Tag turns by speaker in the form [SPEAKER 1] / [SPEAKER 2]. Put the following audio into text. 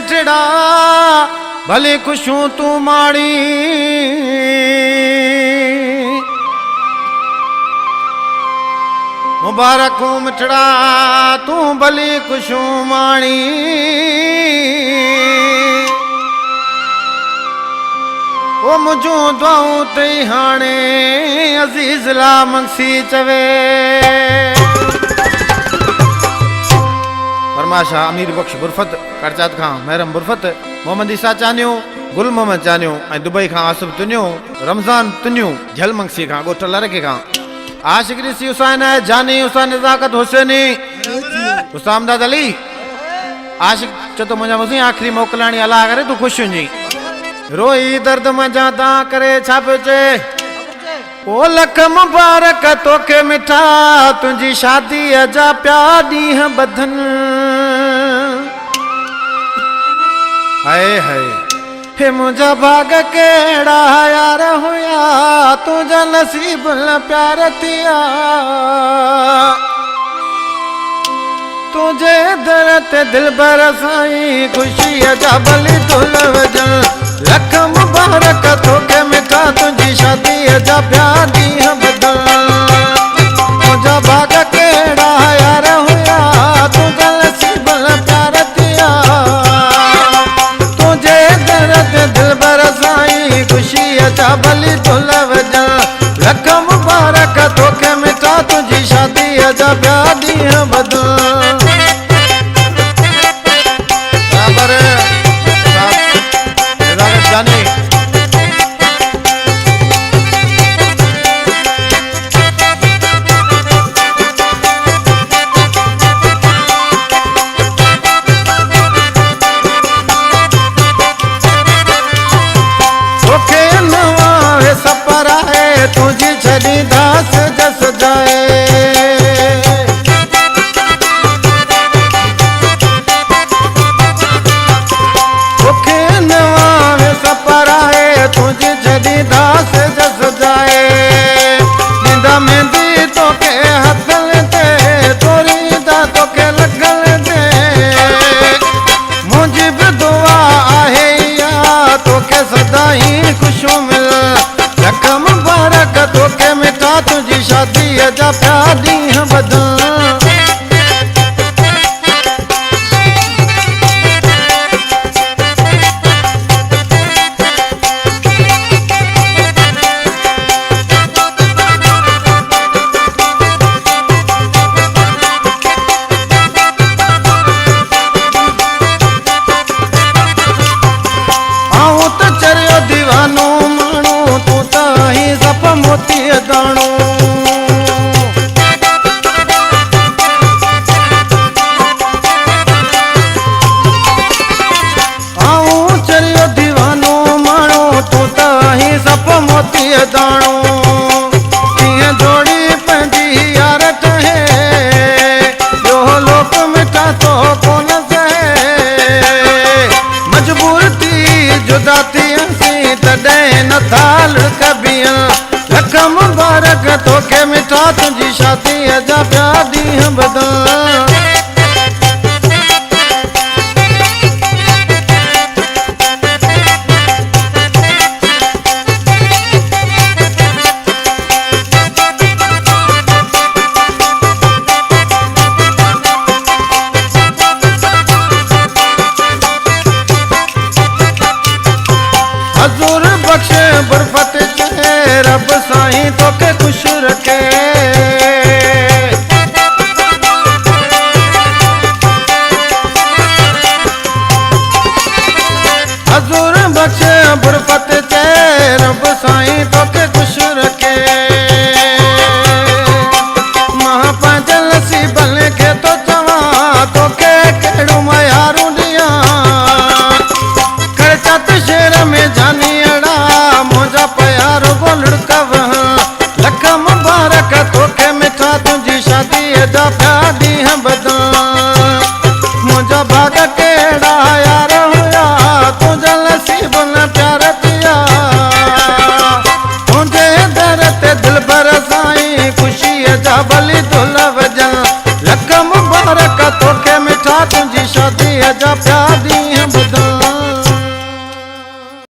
[SPEAKER 1] मिठड़ा भले खुशूं तू माड़ी मुबारकूं मिठड़ा तू भली खुशूं माणी ओ मुझो दुआऊं तई हाणे अज़ीज़ ला मंगसी चवे फरमाशा अमीर बख्श बुरफत करचात खां महरम बुरफत मोहम्मद ईसा चानियो गुल मोहम्मद चानियो ऐं दुबई खां आसिफ तुनियो रमज़ान तुनियो झल मंगसी खां ॻोठ लड़के खां आशिक ऋषि हुसैन है जानी हुसैन नज़ाकत हुसैनी हुसामदाद अली आशिक चो तो मुझा मुझी आखिरी मोकलाणी अल्लाह करे तू खुश हुंजी रोई दर्द मजा ता करे छा पियो चए ओ लख मुबारक तोखे मिठा तुंहिंजी शादी जा प्या ॾींहं बधन हाय हाय हे मुझा भाग केड़ा यार हुया तुझा नसीब न प्यार थिया तुझे दर ते दिल भर साईं खुशी जा भली तुल वजन लख मुबारक तोखे मिठा तुझी शादी जा प्या ॾींहं बदल मुझा भाग केड़ा यार हुया तुझा नसीब न प्यार थिया तुझे दर ते दिल भर साईं खुशी जा भली तुल वजन लख मुबारक तोखे मिठा तुझी शादी जा प्या ॾींहं बदल तुझी छड़ी दास जस जाए तोखे नवावे सपराए तुझी छड़ी दास जस जाए निंदा मेंदी तोखे हथल ते तोरी दा तोखे लगल दे मुझी भी दुआ आहे या तोखे सदाई खुशो मिल लख मुबारक तोखे मिठा तुझी शादी जा प्या ॾींहं बदल आऊं त चरियो दीवानो माण्हू तूं त ही सप मोती दाणो आऊं चरियो दीवानो माण्हू तूं त ही सप मोती दाणो कीअं जोड़ी पंहिंजी यार ठहे ॿियो लोक मिठा तो कोन सहे मजबूर थी जुदा थी तॾहिं नथा लुकबिया लख मुबारक तोखे मिठा तुंहिंजी शादी जा प्या ॾींहं बदल हज़ूर बख्श बुरफत चए रब साईं तोखे खुश रखे हज़ूर बख्श बुरफत चए रब साईं तोखे खुश रखे मां पंहिंजे नसीबन खे तो चवां तोखे कहिड़ो मयारू ॾियां करचत शेर में जानी अड़ा मुझा प्यारो बोलड़ कव लख मुबारक तोखे मिठा तुझी शादी जा प्या ॾींहं बदल मुझा भाग केड़ा यार हुया तुझा नसीब न प्यार थिया तुझे दर ते दिल भर साईं खुशी जा भली तुल वजन लख मुबारक तोखे मिठा तुझी शादी जा प्या